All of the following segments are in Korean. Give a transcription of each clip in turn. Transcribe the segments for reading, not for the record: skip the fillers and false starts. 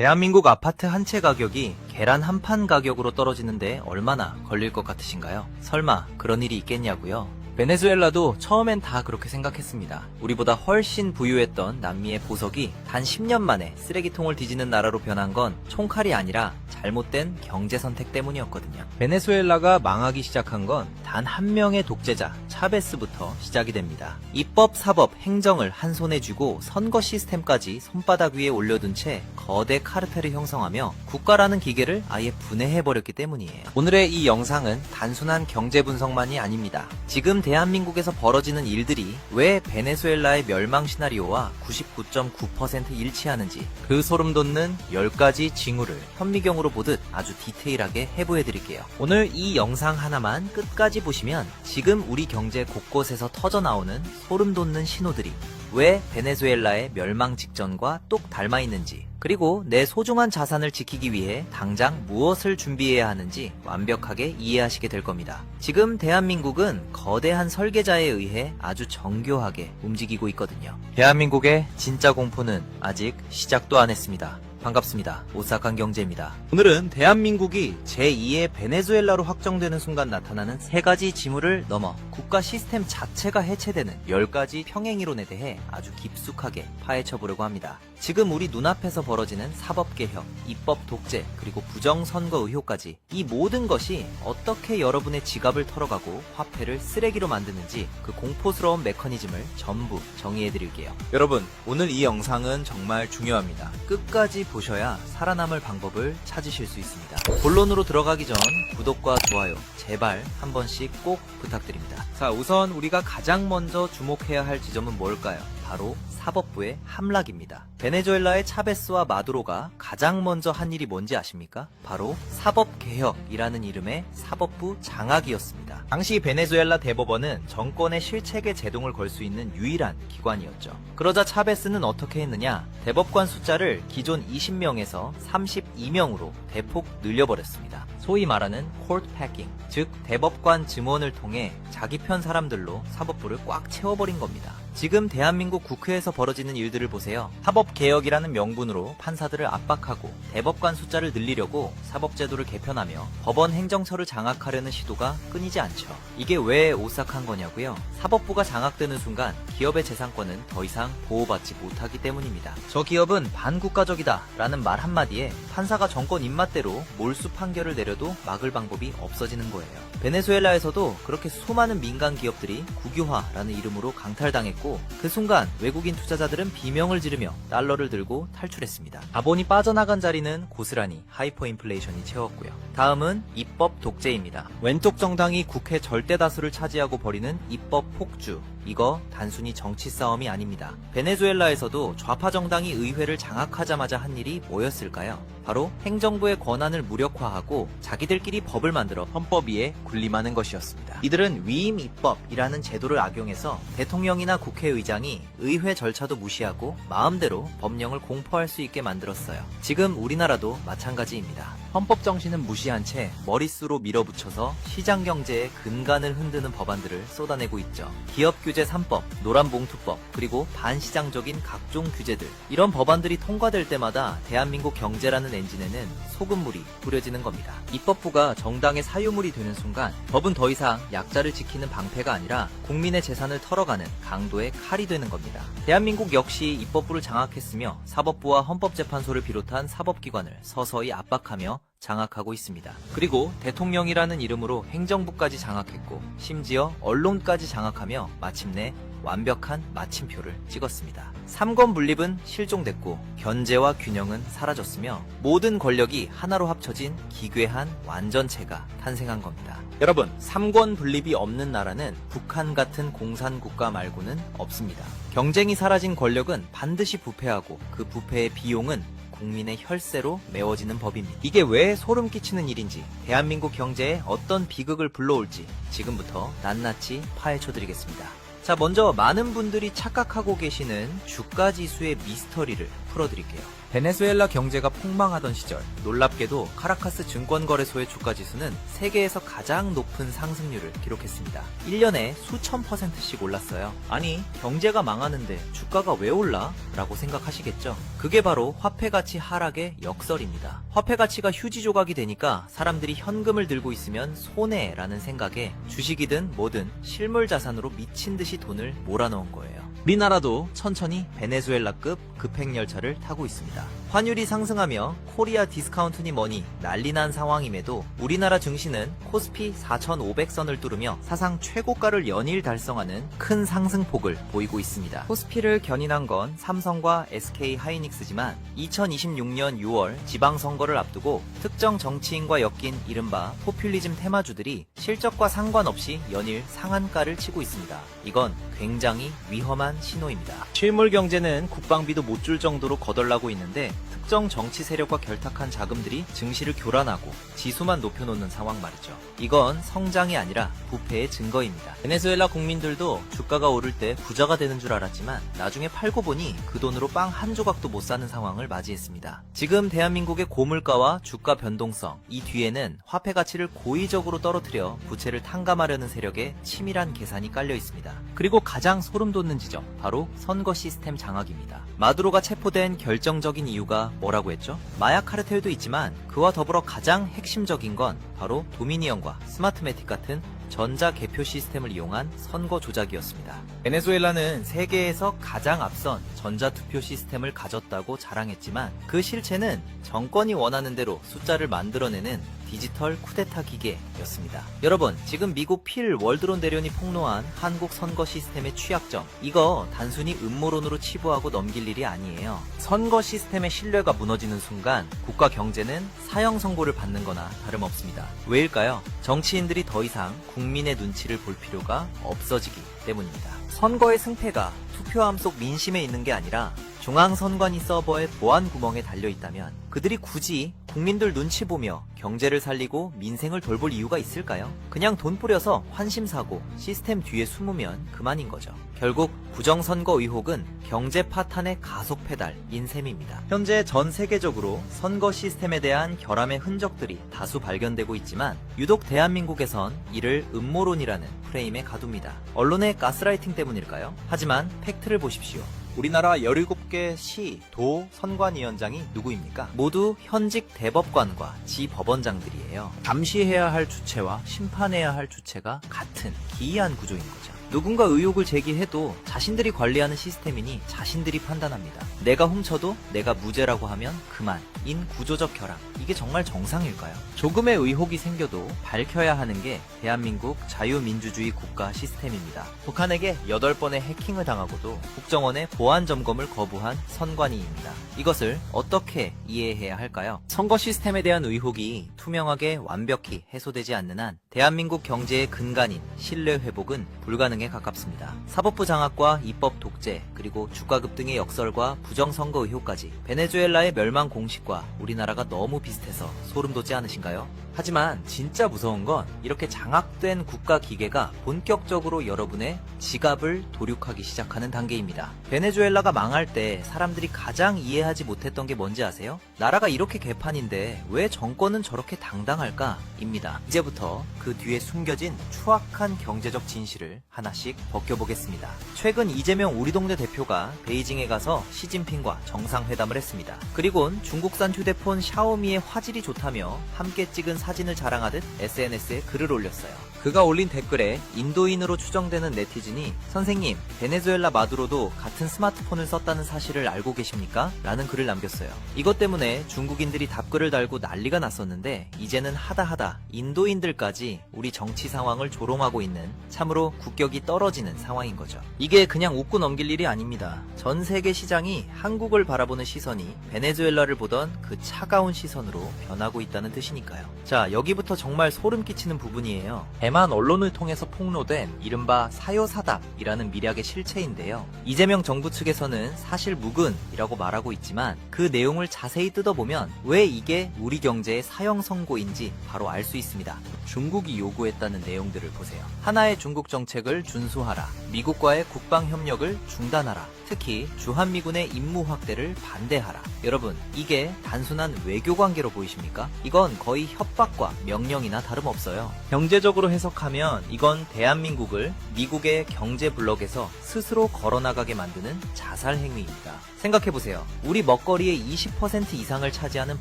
대한민국 아파트 한 채 가격이 계란 한 판 가격으로 떨어지는데 얼마나 걸릴 것 같으신가요? 설마 그런 일이 있겠냐고요? 베네수엘라도 처음엔 다 그렇게 생각했습니다. 우리보다 훨씬 부유했던 남미의 보석이 단 10년 만에 쓰레기통을 뒤지는 나라로 변한 건 총칼이 아니라 잘못된 경제 선택 때문이었거든요. 베네수엘라가 망하기 시작한 건 단 한 명의 독재자 차베스부터 시작이 됩니다. 입법, 사법, 행정을 한 손에 쥐고 선거 시스템까지 손바닥 위에 올려둔 채 거대 카르텔을 형성하며 국가라는 기계를 아예 분해해버렸기 때문이에요. 오늘의 이 영상은 단순한 경제 분석만이 아닙니다. 지금 대한민국에서 벌어지는 일들이 왜 베네수엘라의 멸망 시나리오와 99.9% 일치하는지 그 소름 돋는 10가지 징후를 현미경으로 보듯 아주 디테일하게 해부해드릴게요. 오늘 이 영상 하나만 끝까지 보시면 지금 우리 경제 곳곳에서 터져나오는 소름 돋는 신호들이 왜 베네수엘라의 멸망 직전과 똑 닮아 있는지, 그리고 내 소중한 자산을 지키기 위해 당장 무엇을 준비해야 하는지 완벽하게 이해하시게 될 겁니다. 지금 대한민국은 거대한 설계자에 의해 아주 정교하게 움직이고 있거든요. 대한민국의 진짜 공포는 아직 시작도 안 했습니다. 반갑습니다. 오싹한 경제입니다. 오늘은 대한민국이 제2의 베네수엘라로 확정되는 순간 나타나는 3가지 징후를 넘어 국가 시스템 자체가 해체되는 10가지 평행이론에 대해 아주 깊숙하게 파헤쳐보려고 합니다. 지금 우리 눈앞에서 벌어지는 사법개혁, 입법 독재, 그리고 부정선거 의혹까지 이 모든 것이 어떻게 여러분의 지갑을 털어가고 화폐를 쓰레기로 만드는지 그 공포스러운 메커니즘을 전부 정의해드릴게요. 여러분, 오늘 이 영상은 정말 중요합니다. 끝까지 보셔야 살아남을 방법을 찾으실 수 있습니다. 본론으로 들어가기 전 구독과 좋아요 제발 한 번씩 꼭 부탁드립니다. 자, 우선 우리가 가장 먼저 주목해야 할 지점은 뭘까요? 바로 사법부의 함락입니다. 베네수엘라의 차베스와 마두로가 가장 먼저 한 일이 뭔지 아십니까? 바로 사법개혁이라는 이름의 사법부 장악이었습니다. 당시 베네수엘라 대법원은 정권의 실책에 제동을 걸 수 있는 유일한 기관이었죠. 그러자 차베스는 어떻게 했느냐? 대법관 숫자를 기존 20명에서 32명으로 대폭 늘려버렸습니다. 소위 말하는 코트 패킹, 즉 대법관 증원을 통해 자기 편 사람들로 사법부를 꽉 채워버린 겁니다. 지금 대한민국 국회에서 벌어지는 일들을 보세요. 사법개혁이라는 명분으로 판사들을 압박하고 대법관 숫자를 늘리려고 사법제도를 개편하며 법원 행정처를 장악하려는 시도가 끊이지 않죠. 이게 왜 오싹한 거냐고요? 사법부가 장악되는 순간 기업의 재산권은 더 이상 보호받지 못하기 때문입니다. 저 기업은 반국가적이다 라는 말 한마디에 판사가 정권 입맛대로 몰수 판결을 내려도 막을 방법이 없어지는 거예요. 베네수엘라에서도 그렇게 수많은 민간 기업들이 국유화라는 이름으로 강탈당했고 그 순간 외국인 투자자들은 비명을 지르며 달러를 들고 탈출했습니다. 자본이 빠져나간 자리는 고스란히 하이퍼 인플레이션이 채웠고요. 다음은 입법 독재입니다. 왼쪽 정당이 국회 절대 다수를 차지하고 벌이는 입법 폭주. 이거 단순히 정치 싸움이 아닙니다. 베네수엘라에서도 좌파 정당이 의회를 장악하자마자 한 일이 뭐였을까요? 바로 행정부의 권한을 무력화하고 자기들끼리 법을 만들어 헌법 위에 군림하는 것이었습니다. 이들은 위임 입법이라는 제도를 악용해서 대통령이나 국회의장이 의회 절차도 무시하고 마음대로 법령을 공포할 수 있게 만들었어요. 지금 우리나라도 마찬가지입니다. 헌법 정신은 무시한 채 머릿수로 밀어붙여서 시장 경제의 근간을 흔드는 법안들을 쏟아내고 있죠. 기업 규제 3법, 노란봉투법, 그리고 반시장적인 각종 규제들. 이런 법안들이 통과될 때마다 대한민국 경제라는 엔진에는 소금물이 뿌려지는 겁니다. 입법부가 정당의 사유물이 되는 순간 법은 더 이상 약자를 지키는 방패가 아니라 국민의 재산을 털어가는 강도의 칼이 되는 겁니다. 대한민국 역시 입법부를 장악했으며 사법부와 헌법재판소를 비롯한 사법기관을 서서히 압박하며 장악하고 있습니다. 그리고 대통령이라는 이름으로 행정부까지 장악했고 심지어 언론까지 장악하며 마침내 완벽한 마침표를 찍었습니다. 삼권 분립은 실종됐고 견제와 균형은 사라졌으며 모든 권력이 하나로 합쳐진 기괴한 완전체가 탄생한 겁니다. 여러분, 삼권 분립이 없는 나라는 북한 같은 공산국가 말고는 없습니다. 경쟁이 사라진 권력은 반드시 부패하고 그 부패의 비용은 국민의 혈세로 메워지는 법입니다. 이게 왜 소름 끼치는 일인지, 대한민국 경제에 어떤 비극을 불러올지 지금부터 낱낱이 파헤쳐드리겠습니다. 자, 먼저 많은 분들이 착각하고 계시는 주가지수의 미스터리를 풀어드릴게요. 베네수엘라 경제가 폭망하던 시절, 놀랍게도 카라카스 증권거래소의 주가지수는 세계에서 가장 높은 상승률을 기록했습니다. 1년에 수천 %씩 올랐어요. 아니, 경제가 망하는데 주가가 왜 올라? 라고 생각하시겠죠? 그게 바로 화폐가치 하락의 역설입니다. 화폐가치가 휴지 조각이 되니까 사람들이 현금을 들고 있으면 손해라는 생각에 주식이든 뭐든 실물 자산으로 미친 듯이 돈을 몰아넣은 거예요. 우리나라도 천천히 베네수엘라급 급행열차를 타고 있습니다. 환율이 상승하며 코리아 디스카운트니 뭐니 난리난 상황임에도 우리나라 증시는 코스피 4,500선을 뚫으며 사상 최고가를 연일 달성하는 큰 상승폭을 보이고 있습니다. 코스피를 견인한 건 삼성과 SK 하이닉스지만 2026년 6월 지방선거를 앞두고 특정 정치인과 엮인 이른바 포퓰리즘 테마주들이 실적과 상관없이 연일 상한가를 치고 있습니다. 이건 굉장히 위험한 신호입니다. 실물 경제는 국방비도 못 줄 정도로 거덜나고 있는데 특정 정치 세력과 결탁한 자금들이 증시를 교란하고 지수만 높여놓는 상황 말이죠. 이건 성장이 아니라 부패의 증거입니다. 베네수엘라 국민들도 주가가 오를 때 부자가 되는 줄 알았지만 나중에 팔고 보니 그 돈으로 빵 한 조각도 못 사는 상황을 맞이했습니다. 지금 대한민국의 고물가와 주가 변동성, 이 뒤에는 화폐 가치를 고의적으로 떨어뜨려 부채를 탕감하려는 세력의 치밀한 계산이 깔려 있습니다. 그리고 가장 소름 돋는 지점, 바로 선거 시스템 장악입니다. 마두로가 체포된 결정적인 이유가 뭐라고 했죠? 마약 카르텔도 있지만 그와 더불어 가장 핵심적인 건 바로 도미니언과 스마트매틱 같은 전자 개표 시스템을 이용한 선거 조작이었습니다. 베네수엘라는 세계에서 가장 앞선 전자투표 시스템을 가졌다고 자랑했지만 그 실체는 정권이 원하는 대로 숫자를 만들어내는 디지털 쿠데타 기계였습니다. 여러분, 지금 미국 필 월드론 대련이 폭로한 한국 선거 시스템의 취약점, 이거 단순히 음모론으로 치부하고 넘길 일이 아니에요. 선거 시스템의 신뢰가 무너지는 순간 국가 경제는 사형 선고를 받는 거나 다름없습니다. 왜일까요? 정치인들이 더 이상 국민의 눈치를 볼 필요가 없어지기 때문입니다. 선거의 승패가 투표함 속 민심에 있는 게 아니라 중앙선관위 서버의 보안 구멍에 달려있다면 그들이 굳이 국민들 눈치 보며 경제를 살리고 민생을 돌볼 이유가 있을까요? 그냥 돈 뿌려서 환심 사고 시스템 뒤에 숨으면 그만인 거죠. 결국 부정선거 의혹은 경제 파탄의 가속 페달인 셈입니다. 현재 전 세계적으로 선거 시스템에 대한 결함의 흔적들이 다수 발견되고 있지만 유독 대한민국에선 이를 음모론이라는 프레임에 가둡니다. 언론의 가스라이팅 때문일까요? 하지만 팩트를 보십시오. 우리나라 17개 시, 도, 선관위원장이 누구입니까? 모두 현직 대법관과 지법원장들이에요. 감시해야 할 주체와 심판해야 할 주체가 같은 기이한 구조인 거죠. 누군가 의혹을 제기해도 자신들이 관리하는 시스템이니 자신들이 판단합니다. 내가 훔쳐도 내가 무죄라고 하면 그만인 구조적 결함, 이게 정말 정상일까요? 조금의 의혹이 생겨도 밝혀야 하는 게 대한민국 자유민주주의 국가 시스템입니다. 북한에게 8번의 해킹을 당하고도 국정원의 보안 점검을 거부한 선관위입니다. 이것을 어떻게 이해해야 할까요? 선거 시스템에 대한 의혹이 투명하게 완벽히 해소되지 않는 한 대한민국 경제의 근간인 신뢰 회복은 불가능해 가깝습니다. 사법부 장악과 입법 독재, 그리고 주가 급등의 역설과 부정선거 의혹까지 베네수엘라의 멸망 공식과 우리나라가 너무 비슷해서 소름 돋지 않으신가요? 하지만 진짜 무서운 건 이렇게 장악된 국가 기계가 본격적으로 여러분의 지갑을 도륙하기 시작하는 단계입니다. 베네수엘라가 망할 때 사람들이 가장 이해하지 못했던 게 뭔지 아세요? 나라가 이렇게 개판인데 왜 정권은 저렇게 당당할까? 입니다. 이제부터 그 뒤에 숨겨진 추악한 경제적 진실을 하나씩 벗겨보겠습니다. 최근 이재명 우리 동네 대표가 베이징에 가서 시진핑과 정상회담을 했습니다. 그리곤 중국산 휴대폰 샤오미의 화질이 좋다며 함께 찍은 사진을 자랑하듯 SNS에 글을 올렸어요. 그가 올린 댓글에 인도인으로 추정되는 네티즌이 선생님, 베네수엘라 마두로도 같은 스마트폰을 썼다는 사실을 알고 계십니까? 라는 글을 남겼어요. 이것 때문에 중국인들이 답글을 달고 난리가 났었는데 이제는 하다하다 인도인들까지 우리 정치 상황을 조롱하고 있는 참으로 국격이 떨어지는 상황인 거죠. 이게 그냥 웃고 넘길 일이 아닙니다. 전 세계 시장이 한국을 바라보는 시선이 베네수엘라를 보던 그 차가운 시선으로 변하고 있다는 뜻이니까요. 자, 여기부터 정말 소름 끼치는 부분이에요. 대만 언론을 통해서 폭로된 이른바 사요사답이라는 밀약의 실체인데요. 이재명 정부 측에서는 사실 무근이라고 말하고 있지만 그 내용을 자세히 뜯어보면 왜 이게 우리 경제의 사형 선고인지 바로 알 수 있습니다. 중국이 요구했다는 내용들을 보세요. 하나의 중국 정책을 준수하라. 미국과의 국방 협력을 중단하라. 특히 주한미군의 임무 확대를 반대하라. 여러분, 이게 단순한 외교 관계로 보이십니까? 이건 거의 협박과 명령이나 다름없어요. 경제적으로 해석하면 이건 대한민국을 미국의 경제 블록에서 스스로 걸어나가게 만드는 자살 행위입니다. 생각해보세요. 우리 먹거리의 20% 이상을 차지하는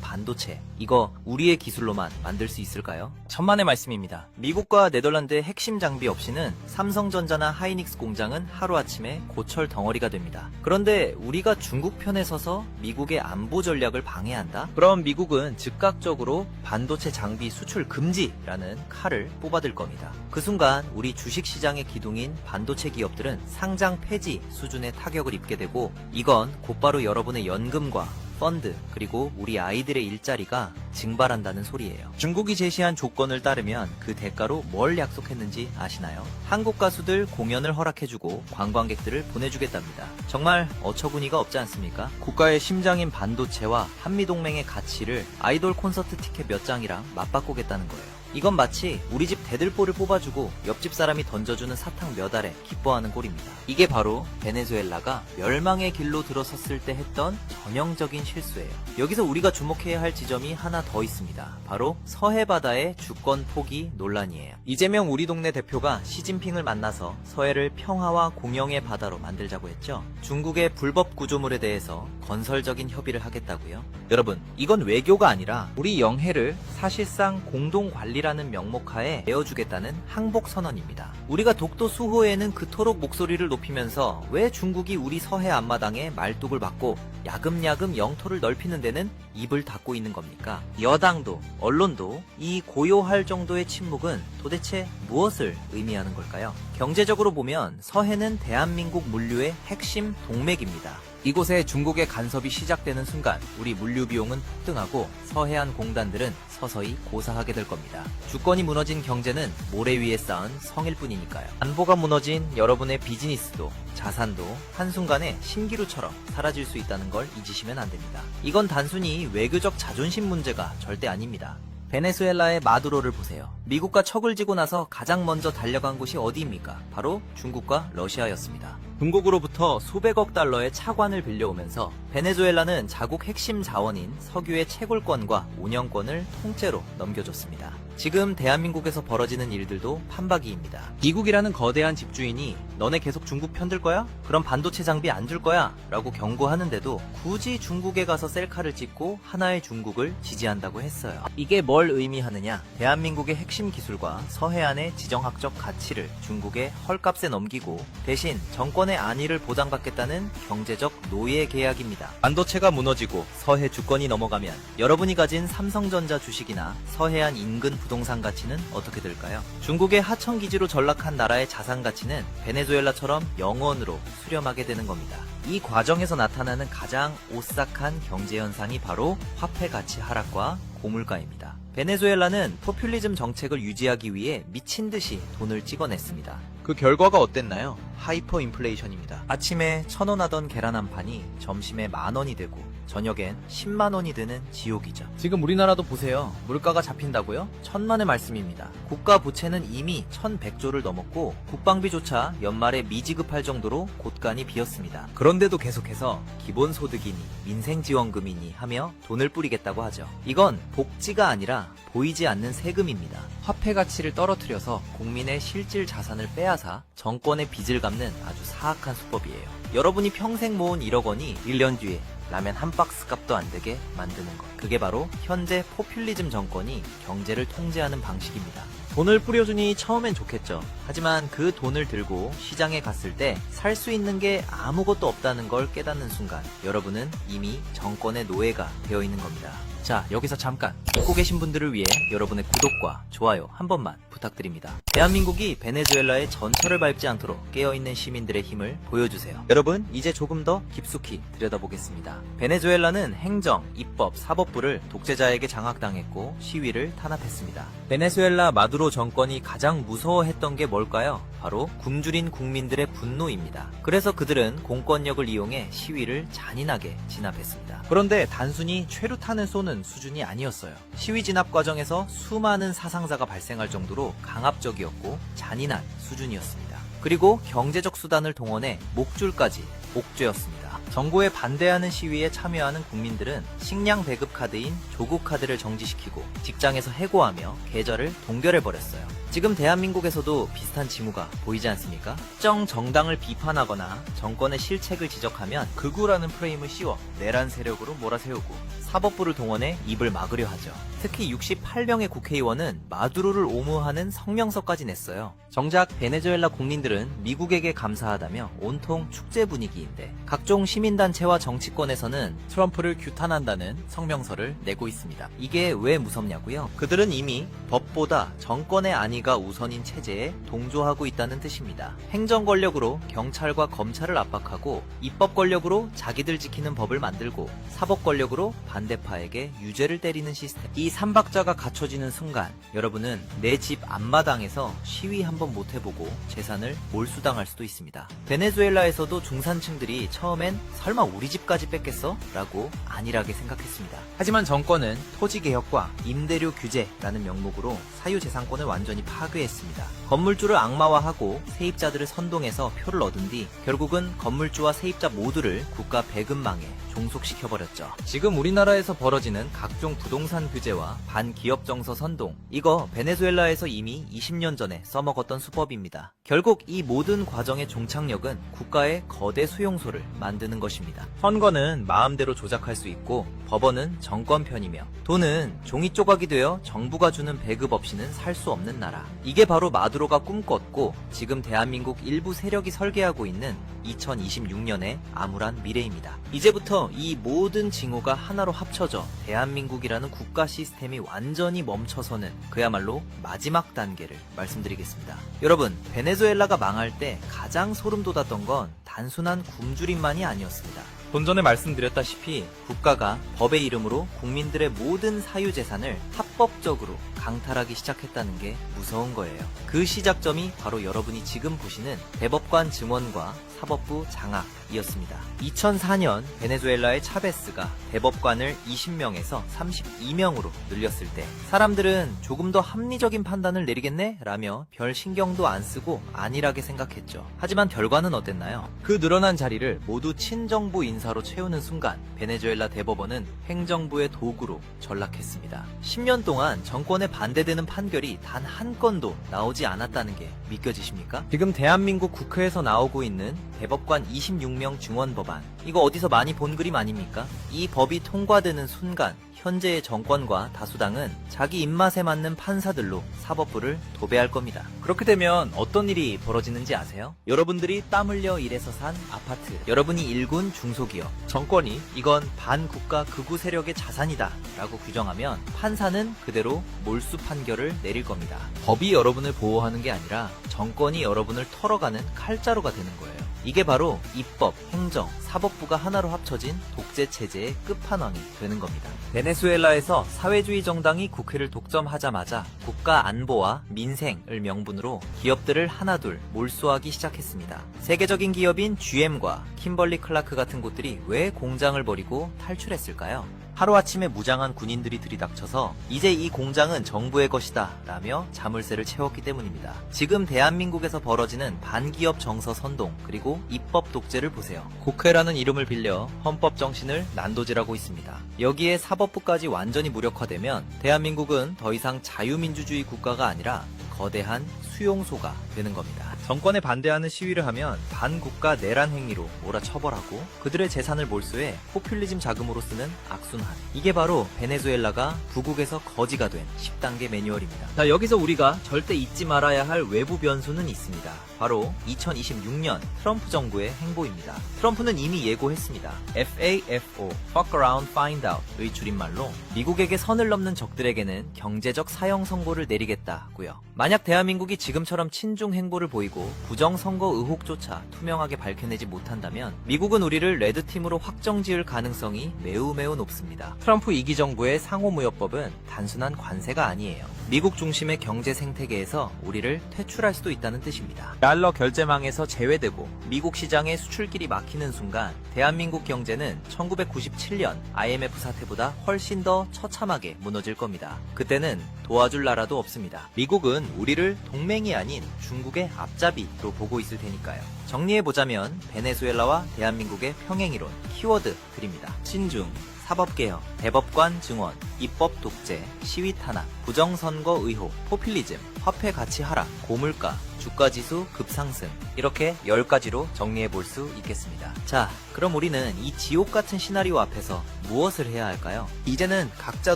반도체, 이거 우리의 기술로만 만들 수 있을까요? 천만의 말씀입니다. 미국과 네덜란드의 핵심 장비 없이는 삼성전자나 하이닉스 공장은 하루아침에 고철 덩어리가 됩니다. 그런데 우리가 중국 편에 서서 미국의 안보 전략을 방해한다? 그럼 미국은 즉각적으로 반도체 장비 수출 금지라는 칼을 뽑아들 겁니다. 그 순간 우리 주식시장의 기둥인 반도체 기업들은 상장 폐지 수준의 타격을 입게 되고, 이건 곧바로 여러분의 연금과 펀드, 그리고 우리 아이들의 일자리가 증발한다는 소리예요. 중국이 제시한 조건을 따르면 그 대가로 뭘 약속했는지 아시나요? 한국 가수들 공연을 허락해주고 관광객들을 보내주겠답니다. 정말 어처구니가 없지 않습니까? 국가의 심장인 반도체와 한미동맹의 가치를 아이돌 콘서트 티켓 몇 장이랑 맞바꾸겠다는 거예요. 이건 마치 우리 집 대들보를 뽑아주고 옆집 사람이 던져주는 사탕 몇 알에 기뻐하는 꼴입니다. 이게 바로 베네수엘라가 멸망의 길로 들어섰을 때 했던 전형적인 실수예요. 여기서 우리가 주목해야 할 지점이 하나 더 있습니다. 바로 서해바다의 주권 포기 논란이에요. 이재명 우리 동네 대표가 시진핑을 만나서 서해를 평화와 공영의 바다로 만들자고 했죠. 중국의 불법 구조물에 대해서 건설적인 협의를 하겠다고요. 여러분, 이건 외교가 아니라 우리 영해를 사실상 공동 관리라는 명목하에 내어주겠다는 항복 선언입니다. 우리가 독도 수호에는 그토록 목소리를 높이면서 왜 중국이 우리 서해 앞마당에 말뚝을 박고 야금야금 영토를 넓히는 데는 입을 닫고 있는 겁니까? 여당도 언론도 이 고요할 정도의 침묵은 도대체 무엇을 의미하는 걸까요? 경제적으로 보면 서해는 대한민국 물류의 핵심 동맥입니다. 이곳에 중국의 간섭이 시작되는 순간 우리 물류 비용은 폭등하고 서해안 공단들은 서서히 고사하게 될 겁니다. 주권이 무너진 경제는 모래 위에 쌓은 성일 뿐이니까요. 안보가 무너진 여러분의 비즈니스도 자산도 한순간에 신기루처럼 사라질 수 있다는 걸 잊으시면 안 됩니다. 이건 단순히 외교적 자존심 문제가 절대 아닙니다. 베네수엘라의 마두로를 보세요. 미국과 척을 지고 나서 가장 먼저 달려간 곳이 어디입니까? 바로 중국과 러시아였습니다. 중국으로부터 수백억 달러의 차관을 빌려오면서 베네수엘라는 자국 핵심 자원인 석유의 채굴권과 운영권을 통째로 넘겨줬습니다. 지금 대한민국에서 벌어지는 일들도 판박이입니다. 미국이라는 거대한 집주인이 너네 계속 중국 편들 거야? 그럼 반도체 장비 안 줄 거야? 라고 경고하는데도 굳이 중국에 가서 셀카를 찍고 하나의 중국을 지지한다고 했어요. 이게 뭘 의미하느냐? 대한민국의 핵심 기술과 서해안의 지정학적 가치를 중국에 헐값에 넘기고 대신 정권의 안위를 보장받겠다는 경제적 노예 계약입니다. 반도체가 무너지고 서해 주권이 넘어가면 여러분이 가진 삼성전자 주식이나 서해안 인근 부동산 가치는 어떻게 될까요? 중국의 하청기지로 전락한 나라의 자산 가치는 베네수엘라처럼 영원으로 수렴하게 되는 겁니다. 이 과정에서 나타나는 가장 오싹한 경제 현상이 바로 화폐 가치 하락과 고물가입니다. 베네수엘라는 포퓰리즘 정책을 유지하기 위해 미친 듯이 돈을 찍어냈습니다. 그 결과가 어땠나요? 하이퍼 인플레이션입니다. 아침에 1,000원 하던 계란 한 판이 점심에 10,000원이 되고 저녁엔 10만원이 되는 지옥이죠. 지금 우리나라도 보세요. 물가가 잡힌다고요? 천만의 말씀입니다. 국가 부채는 이미 1,100조를 넘었고 국방비조차 연말에 미지급할 정도로 곳간이 비었습니다. 그런데도 계속해서 기본소득이니 민생지원금이니 하며 돈을 뿌리겠다고 하죠. 이건 복지가 아니라 보이지 않는 세금입니다. 화폐 가치를 떨어뜨려서 국민의 실질 자산을 빼앗아 정권의 빚을 갚는 아주 사악한 수법이에요. 여러분이 평생 모은 1억 원이 1년 뒤에 라면 한 박스 값도 안 되게 만드는 것. 그게 바로 현재 포퓰리즘 정권이 경제를 통제하는 방식입니다. 돈을 뿌려주니 처음엔 좋겠죠. 하지만 그 돈을 들고 시장에 갔을 때 살 수 있는 게 아무것도 없다는 걸 깨닫는 순간 여러분은 이미 정권의 노예가 되어 있는 겁니다. 자, 여기서 잠깐 듣고 계신 분들을 위해 여러분의 구독과 좋아요 한 번만 부탁드립니다. 대한민국이 베네수엘라의 전철을 밟지 않도록 깨어있는 시민들의 힘을 보여주세요. 여러분, 이제 조금 더 깊숙이 들여다보겠습니다. 베네수엘라는 행정, 입법, 사법부를 독재자에게 장악당했고 시위를 탄압했습니다. 베네수엘라 마두로 정권이 가장 무서워했던 게 뭘까요? 바로 굶주린 국민들의 분노입니다. 그래서 그들은 공권력을 이용해 시위를 잔인하게 진압했습니다. 그런데 단순히 최루탄을 쏘는 수준이 아니었어요. 시위 진압 과정에서 수많은 사상자가 발생할 정도로 강압적이었고 잔인한 수준이었습니다. 그리고 경제적 수단을 동원해 목줄까지 옥죄였습니다. 정부에 반대하는 시위에 참여하는 국민들은 식량 배급 카드인 조국 카드를 정지시키고 직장에서 해고하며 계좌를 동결해버렸어요. 지금 대한민국에서도 비슷한 징후가 보이지 않습니까? 특정 정당을 비판하거나 정권의 실책을 지적하면 극우라는 프레임을 씌워 내란 세력으로 몰아세우고 사법부를 동원해 입을 막으려 하죠. 특히 68명의 국회의원은 마두로를 옹호하는 성명서까지 냈어요. 정작 베네수엘라 국민들은 미국에게 감사하다며 온통 축제 분위기인데 각종 시민단체와 정치권에서는 트럼프를 규탄한다는 성명서를 내고 있습니다. 이게 왜 무섭냐고요? 그들은 이미 법보다 정권의 안위가 우선인 체제에 동조하고 있다는 뜻입니다. 행정 권력으로 경찰과 검찰을 압박하고 입법 권력으로 자기들 지키는 법을 만들고 사법 권력으로 반대파에게 유죄를 때리는 시스템. 이 삼박자가 갖춰지는 순간 여러분은 내 집 앞마당에서 시위 한번 못 해보고 재산을 몰수당할 수도 있습니다. 베네수엘라에서도 중산층들이 처음엔 설마 우리 집까지 뺏겠어? 라고 안일하게 생각했습니다. 하지만 정권은 토지개혁과 임대료 규제라는 명목으로 사유재산권을 완전히 파괴했습니다. 건물주를 악마화하고 세입자들을 선동해서 표를 얻은 뒤 결국은 건물주와 세입자 모두를 국가 배급망에 종속시켜버렸죠. 지금 우리나라에서 벌어지는 각종 부동산 규제와 반기업 정서 선동, 이거 베네수엘라에서 이미 20년 전에 써먹었던 수법입니다. 결국 이 모든 과정의 종착역은 국가의 거대 수용소를 만드는 것입니다. 선거는 마음대로 조작할 수 있고 법원은 정권 편이며 돈은 종이 조각이 되어 정부가 주는 배급 없이는 살 수 없는 나라. 이게 바로 마두로가 꿈꿨고 지금 대한민국 일부 세력이 설계하고 있는 2026년의 암울한 미래입니다. 이제부터 이 모든 징후가 하나로 합쳐져 대한민국이라는 국가 시스템이 완전히 멈춰서는 그야말로 마지막 단계를 말씀드리겠습니다. 여러분, 베네수엘라가 망할 때 가장 소름 돋았던 건 단순한 굶주림만이 아니었습니다. 좀 전에 말씀드렸다시피 국가가 법의 이름으로 국민들의 모든 사유재산을 합법적으로 강탈하기 시작했다는 게 무서운 거예요. 그 시작점이 바로 여러분이 지금 보시는 대법관 증원과 사법부 장악이었습니다. 2004년 베네수엘라의 차베스가 대법관을 20명에서 32명으로 늘렸을 때 사람들은 조금 더 합리적인 판단을 내리겠네? 라며 별 신경도 안 쓰고 안일하게 생각했죠. 하지만 결과는 어땠나요? 그 늘어난 자리를 모두 친정부 인사로 채우는 순간 베네수엘라 대법원은 행정부의 도구로 전락했습니다. 10년 동안 정권에 반대되는 판결이 단 한 건도 나오지 않았다는 게 믿겨지십니까? 지금 대한민국 국회에서 나오고 있는 대법관 26명 증원 법안, 이거 어디서 많이 본 그림 아닙니까? 이 법이 통과되는 순간 현재의 정권과 다수당은 자기 입맛에 맞는 판사들로 사법부를 도배할 겁니다. 그렇게 되면 어떤 일이 벌어지는지 아세요? 여러분들이 땀 흘려 일해서 산 아파트, 여러분이 일군 중소기업, 정권이 이건 반국가 극우 세력의 자산이다 라고 규정하면 판사는 그대로 몰수 판결을 내릴 겁니다. 법이 여러분을 보호하는 게 아니라 정권이 여러분을 털어가는 칼자루가 되는 거예요. 이게 바로 입법, 행정, 사법부가 하나로 합쳐진 독재 체제의 끝판왕이 되는 겁니다. 베네수엘라에서 사회주의 정당이 국회를 독점하자마자 국가 안보와 민생을 명분으로 기업들을 하나둘 몰수하기 시작했습니다. 세계적인 기업인 GM과 킴벌리 클라크 같은 곳들이 왜 공장을 버리고 탈출했을까요? 하루아침에 무장한 군인들이 들이닥쳐서 이제 이 공장은 정부의 것이다 라며 자물쇠를 채웠기 때문입니다. 지금 대한민국에서 벌어지는 반기업 정서 선동 그리고 입법 독재를 보세요. 국회라는 이름을 빌려 헌법 정신을 난도질하고 있습니다. 여기에 사법부까지 완전히 무력화되면 대한민국은 더 이상 자유민주주의 국가가 아니라 거대한 수용소가 되는 겁니다. 정권에 반대하는 시위를 하면 반국가 내란 행위로 몰아처벌하고 그들의 재산을 몰수해 포퓰리즘 자금으로 쓰는 악순환. 이게 바로 베네수엘라가 부국에서 거지가 된 10단계 매뉴얼입니다. 자, 여기서 우리가 절대 잊지 말아야 할 외부 변수는 있습니다. 바로 2026년 트럼프 정부의 행보입니다. 트럼프는 이미 예고했습니다. FAFO, Fuck Around Find Out의 줄임말로 미국에게 선을 넘는 적들에게는 경제적 사형 선고를 내리겠다고요. 만약 대한민국이 지금처럼 친중 행보를 보이고 부정선거 의혹조차 투명하게 밝혀내지 못한다면 미국은 우리를 레드팀으로 확정지을 가능성이 매우 높습니다. 트럼프 2기 정부의 상호무역법은 단순한 관세가 아니에요. 미국 중심의 경제 생태계에서 우리를 퇴출할 수도 있다는 뜻입니다. 달러 결제망에서 제외되고 미국 시장의 수출길이 막히는 순간 대한민국 경제는 1997년 IMF 사태보다 훨씬 더 처참하게 무너질 겁니다. 그때는 도와줄 나라도 없습니다. 미국은 우리를 동맹이 아닌 중국의 앞잡이로 보고 있을 테니까요. 정리해보자면 베네수엘라와 대한민국의 평행이론, 키워드 드립니다. 친중, 사법개혁, 대법관 증원, 입법 독재, 시위 탄압, 부정선거 의혹, 포퓰리즘, 화폐 가치 하락, 고물가, 주가지수 급상승, 이렇게 10가지로 정리해볼 수 있겠습니다. 자, 그럼 우리는 이 지옥 같은 시나리오 앞에서 무엇을 해야 할까요? 이제는 각자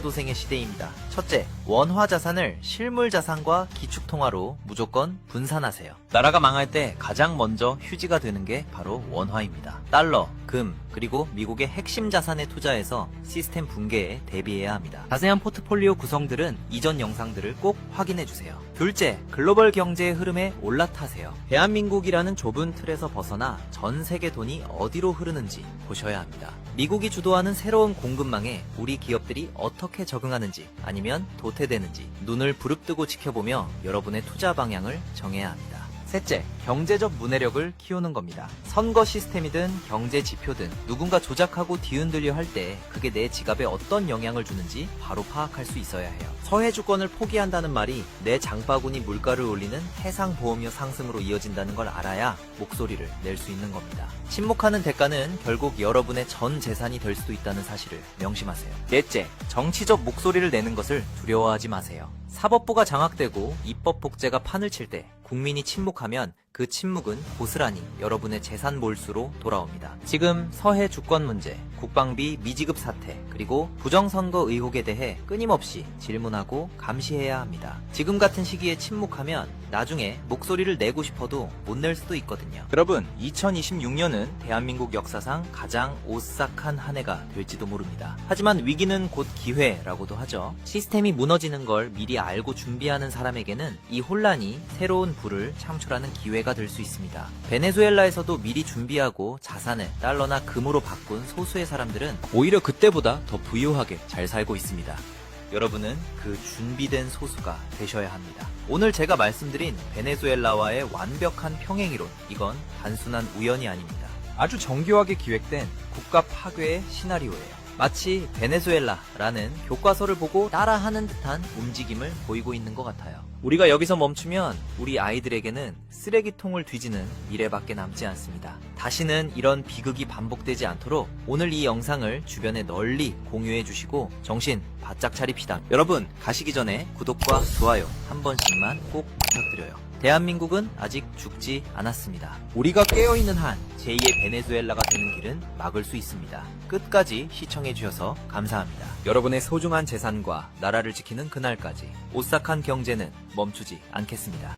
도생의 시대입니다. 첫째, 원화 자산을 실물 자산과 기축통화로 무조건 분산하세요. 나라가 망할 때 가장 먼저 휴지가 되는 게 바로 원화입니다. 달러, 금, 그리고 미국의 핵심 자산에 투자해서 시스템 붕괴에 대비해야 합니다. 자세한 포트폴리오 구성들은 이전 영상들을 꼭 확인해주세요. 둘째, 글로벌 경제의 흐름에 올라타세요. 대한민국이라는 좁은 틀에서 벗어나 전 세계 돈이 어디로 흐르는지 보셔야 합니다. 미국이 주도하는 새로운 공급망에 우리 기업들이 어떻게 적응하는지 아니면 도태되는지 눈을 부릅뜨고 지켜보며 여러분의 투자 방향을 정해야 합니다. 셋째, 경제적 문해력을 키우는 겁니다. 선거 시스템이든 경제 지표든 누군가 조작하고 뒤흔들려 할 때 그게 내 지갑에 어떤 영향을 주는지 바로 파악할 수 있어야 해요. 서해 주권을 포기한다는 말이 내 장바구니 물가를 올리는 해상보험료 상승으로 이어진다는 걸 알아야 목소리를 낼 수 있는 겁니다. 침묵하는 대가는 결국 여러분의 전 재산이 될 수도 있다는 사실을 명심하세요. 넷째, 정치적 목소리를 내는 것을 두려워하지 마세요. 사법부가 장악되고 입법 복제가 판을 칠 때 국민이 침묵하면 그 침묵은 고스란히 여러분의 재산 몰수로 돌아옵니다. 지금 서해 주권 문제, 국방비 미지급 사태, 그리고 부정선거 의혹에 대해 끊임없이 질문하고 감시해야 합니다. 지금 같은 시기에 침묵하면 나중에 목소리를 내고 싶어도 못 낼 수도 있거든요. 여러분, 2026년은 대한민국 역사상 가장 오싹한 한 해가 될지도 모릅니다. 하지만 위기는 곧 기회라고도 하죠. 시스템이 무너지는 걸 미리 알고 준비하는 사람에게는 이 혼란이 새로운 부를 창출하는 기회가 될 수 있습니다. 베네수엘라에서도 미리 준비하고 자산을 달러나 금으로 바꾼 소수의 사람들은 오히려 그때보다 더 부유하게 잘 살고 있습니다. 여러분은 그 준비된 소수가 되셔야 합니다. 오늘 제가 말씀드린 베네수엘라와의 완벽한 평행이론, 이건 단순한 우연이 아닙니다. 아주 정교하게 기획된 국가 파괴의 시나리오예요. 마치 베네수엘라라는 교과서를 보고 따라하는 듯한 움직임을 보이고 있는 것 같아요. 우리가 여기서 멈추면 우리 아이들에게는 쓰레기통을 뒤지는 미래밖에 남지 않습니다. 다시는 이런 비극이 반복되지 않도록 오늘 이 영상을 주변에 널리 공유해 주시고 정신 바짝 차립시다. 여러분, 가시기 전에 구독과 좋아요 한 번씩만 꼭 부탁드려요. 대한민국은 아직 죽지 않았습니다. 우리가 깨어있는 한 제2의 베네수엘라가 되는 길은 막을 수 있습니다. 끝까지 시청해주셔서 감사합니다. 여러분의 소중한 재산과 나라를 지키는 그날까지 오싹한 경제는 멈추지 않겠습니다.